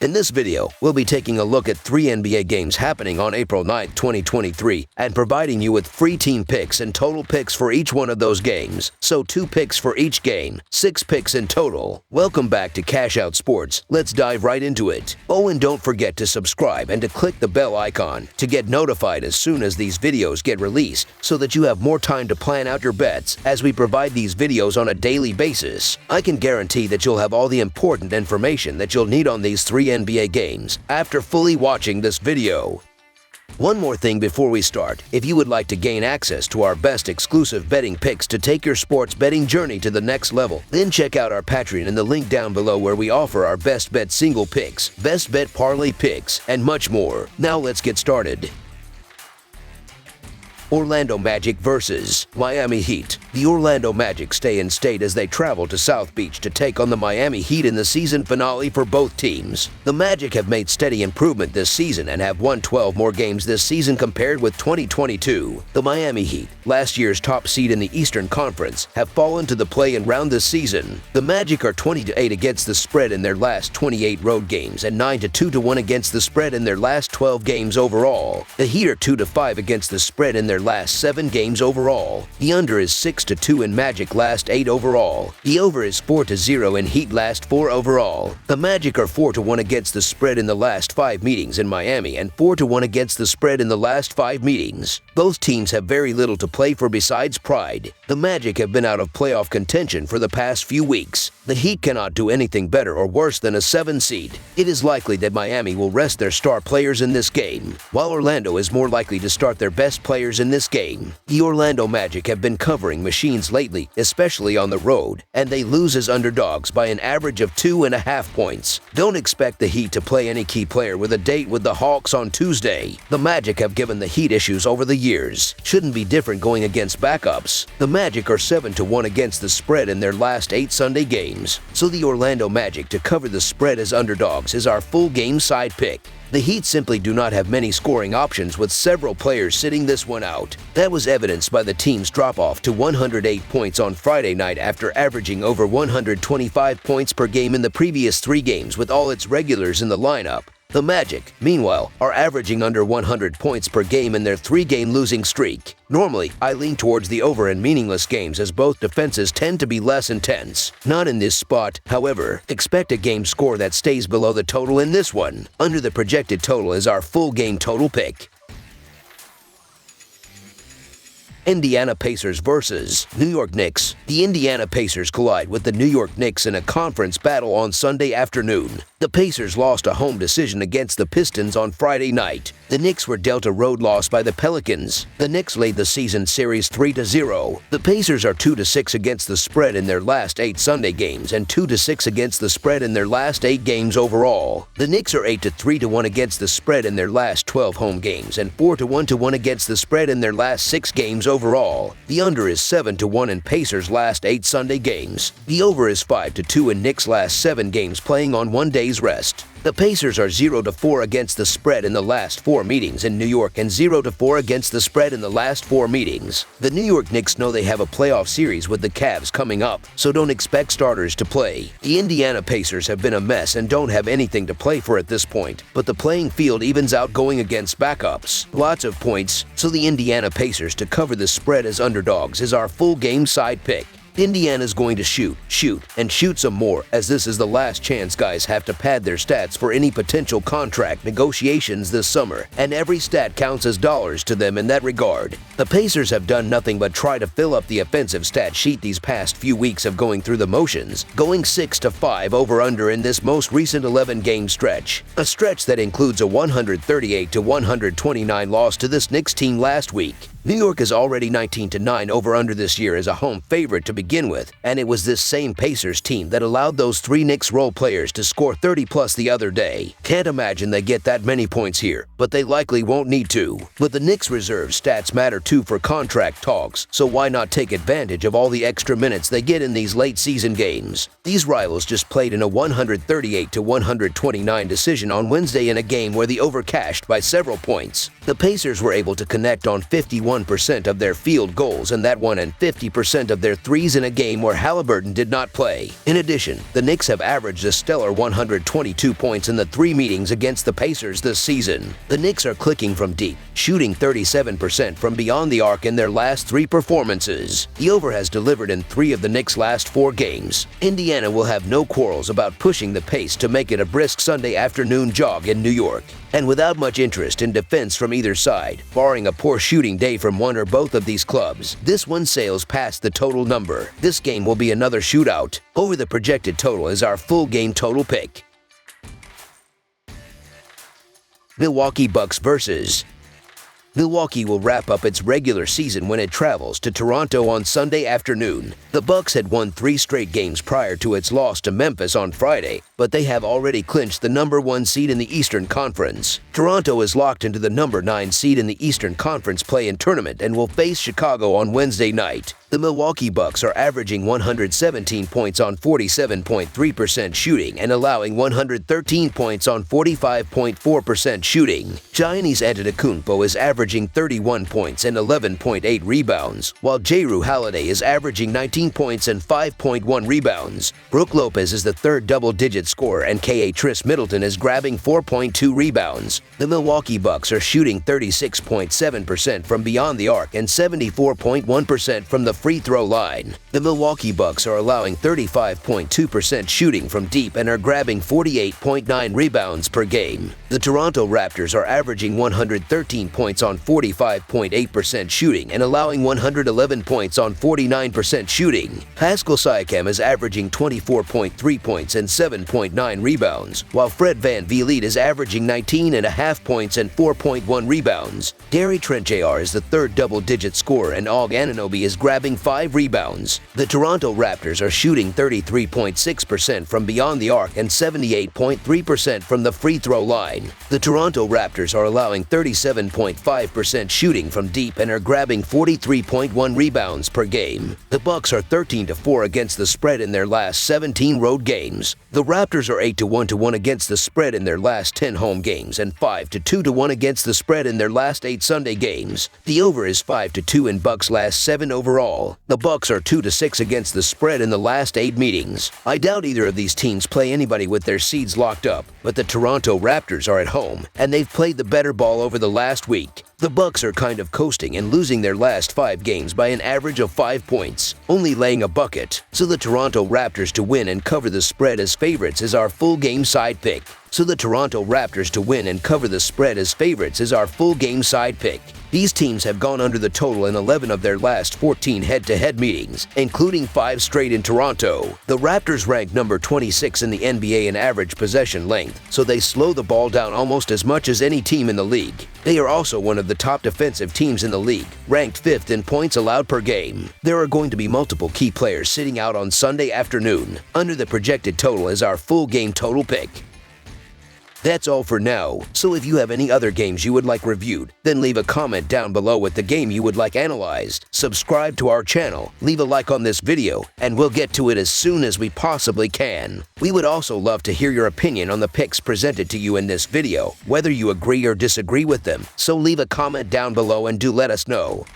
In this video, we'll be taking a look at 3 NBA games happening on April 9, 2023, and providing you with free team picks and total picks for each one of those games. So 2 picks for each game, 6 picks in total. Welcome back to Cash Out Sports. Let's dive right into it. Oh, and don't forget to subscribe and to click the bell icon to get notified as soon as these videos get released so that you have more time to plan out your bets as we provide these videos on a daily basis. I can guarantee that you'll have all the important information that you'll need on these 3 NBA games after fully watching this video. One more thing before we start. If you would like to gain access to our best exclusive betting picks to take your sports betting journey to the next level, then check out our Patreon in the link down below where we offer our best bet single picks, best bet parlay picks, and much more. Now let's get started. Orlando Magic versus Miami Heat. The Orlando Magic stay in state as they travel to South Beach to take on the Miami Heat in the season finale for both teams. The Magic have made steady improvement this season and have won 12 more games this season compared with 2022. The Miami Heat, last year's top seed in the Eastern Conference, have fallen to the play-in round this season. The Magic are 20-8 against the spread in their last 28 road games and 9-2-1 against the spread in their last 12 games overall. The Heat are 2-5 against the spread in their last 7 games overall. The under is 6-2 in Magic last 8 overall. The over is 4-0 in Heat last 4 overall. The Magic are 4-1 against the spread in the last 5 meetings in Miami and 4-1 against the spread in the last 5 meetings. Both teams have very little to play for besides pride. The Magic have been out of playoff contention for the past few weeks. The Heat cannot do anything better or worse than a 7 seed. It is likely that Miami will rest their star players in this game, while Orlando is more likely to start their best players in this game. The Orlando Magic have been covering machines lately, especially on the road, and they lose as underdogs by an average of 2.5 points. Don't expect the Heat to play any key player with a date with the Hawks on Tuesday. The Magic have given the Heat issues over the years. Shouldn't be different going against backups. The Magic are 7-1 against the spread in their last 8 Sunday games, so the Orlando Magic to cover the spread as underdogs is our full game side pick. The Heat simply do not have many scoring options with several players sitting this one out. That was evidenced by the team's drop-off to 108 points on Friday night after averaging over 125 points per game in the previous 3 games with all its regulars in the lineup. The Magic, meanwhile, are averaging under 100 points per game in their 3-game losing streak. Normally, I lean towards the over in meaningless games as both defenses tend to be less intense. Not in this spot, however. Expect a game score that stays below the total in this one. Under the projected total is our full game total pick. Indiana Pacers versus New York Knicks. The Indiana Pacers collide with the New York Knicks in a conference battle on Sunday afternoon. The Pacers lost a home decision against the Pistons on Friday night. The Knicks were dealt a road loss by the Pelicans. The Knicks laid the season series 3-0. The Pacers are 2-6 against the spread in their last 8 Sunday games and 2-6 against the spread in their last 8 games overall. The Knicks are 8-3-1 against the spread in their last 12 home games and 4-1 against the spread in their last 6 games overall. The under is 7-1 in Pacers' last 8 Sunday games. The over is 5-2 in Knicks' last 7 games playing on 1 day's rest. The Pacers are 0-4 against the spread in the last 4 meetings in New York and 0-4 against the spread in the last 4 meetings. The New York Knicks know they have a playoff series with the Cavs coming up, so don't expect starters to play. The Indiana Pacers have been a mess and don't have anything to play for at this point, but the playing field evens out going against backups. Lots of points, so the Indiana Pacers to cover the spread as underdogs is our full game side pick. Indiana's going to shoot, and shoot some more, as this is the last chance guys have to pad their stats for any potential contract negotiations this summer, and every stat counts as dollars to them in that regard. The Pacers have done nothing but try to fill up the offensive stat sheet these past few weeks of going through the motions, going 6-5 over-under in this most recent 11-game stretch, a stretch that includes a 138-129 loss to this Knicks team last week. New York is already 19-9 over-under this year as a home favorite to begin with, and it was this same Pacers team that allowed those 3 Knicks role players to score 30+ the other day. Can't imagine they get that many points here, but they likely won't need to. But the Knicks reserve stats matter too for contract talks, so why not take advantage of all the extra minutes they get in these late-season games? These rivals just played in a 138-129 decision on Wednesday in a game where the over cashed by several points. The Pacers were able to connect on 51% of their field goals in that one and 50% of their threes season a game where Halliburton did not play. In addition, the Knicks have averaged a stellar 122 points in the 3 meetings against the Pacers this season. The Knicks are clicking from deep, shooting 37% from beyond the arc in their last 3 performances. The over has delivered in 3 of the Knicks' last 4 games. Indiana will have no quarrels about pushing the pace to make it a brisk Sunday afternoon jog in New York. And without much interest in defense from either side, barring a poor shooting day from one or both of these clubs, this one sails past the total number. This game will be another shootout. Over the projected total is our full game total pick. Milwaukee Bucks versus Milwaukee will wrap up its regular season when it travels to Toronto on Sunday afternoon. The Bucks had won 3 straight games prior to its loss to Memphis on Friday, but they have already clinched the number 1 seed in the Eastern Conference. Toronto is locked into the number 9 seed in the Eastern Conference play-in tournament and will face Chicago on Wednesday night. The Milwaukee Bucks are averaging 117 points on 47.3% shooting and allowing 113 points on 45.4% shooting. Giannis Antetokounmpo is averaging 31 points and 11.8 rebounds, while Jrue Holiday is averaging 19 points and 5.1 rebounds. Brook Lopez is the 3rd double-digit scorer and Khris Middleton is grabbing 4.2 rebounds. The Milwaukee Bucks are shooting 36.7% from beyond the arc and 74.1% from the free throw line. The Milwaukee Bucks are allowing 35.2% shooting from deep and are grabbing 48.9 rebounds per game. The Toronto Raptors are averaging 113 points on 45.8% shooting and allowing 111 points on 49% shooting. Pascal Siakam is averaging 24.3 points and 7.9 rebounds, while Fred VanVleet is averaging 19.5 points and 4.1 rebounds. Gary Trent Jr. is the 3rd double-digit scorer and Og Anunoby is grabbing 5 rebounds. The Toronto Raptors are shooting 33.6% from beyond the arc and 78.3% from the free throw line. The Toronto Raptors are allowing 37.5% shooting from deep and are grabbing 43.1 rebounds per game. The Bucks are 13-4 against the spread in their last 17 road games. The Raptors are 8-1 against the spread in their last 10 home games and 5-2 against the spread in their last 8 Sunday games. The over is 5-2 in Bucks' last 7 overall. The Bucks are 2-6 against the spread in the last 8 meetings. I doubt either of these teams play anybody with their seeds locked up, but the Toronto Raptors are at home, and they've played the better ball over the last week. The Bucks are kind of coasting and losing their last 5 games by an average of 5 points, only laying a bucket. So the Toronto Raptors to win and cover the spread as favorites is our full game side pick. These teams have gone under the total in 11 of their last 14 head-to-head meetings, including 5 straight in Toronto. The Raptors rank number 26 in the NBA in average possession length, so they slow the ball down almost as much as any team in the league. They are also one of the top defensive teams in the league, ranked 5th in points allowed per game. There are going to be multiple key players sitting out on Sunday afternoon. Under the projected total is our full game total pick. That's all for now, so if you have any other games you would like reviewed, then leave a comment down below with the game you would like analyzed. Subscribe to our channel, leave a like on this video, and we'll get to it as soon as we possibly can. We would also love to hear your opinion on the picks presented to you in this video, whether you agree or disagree with them, so leave a comment down below and do let us know.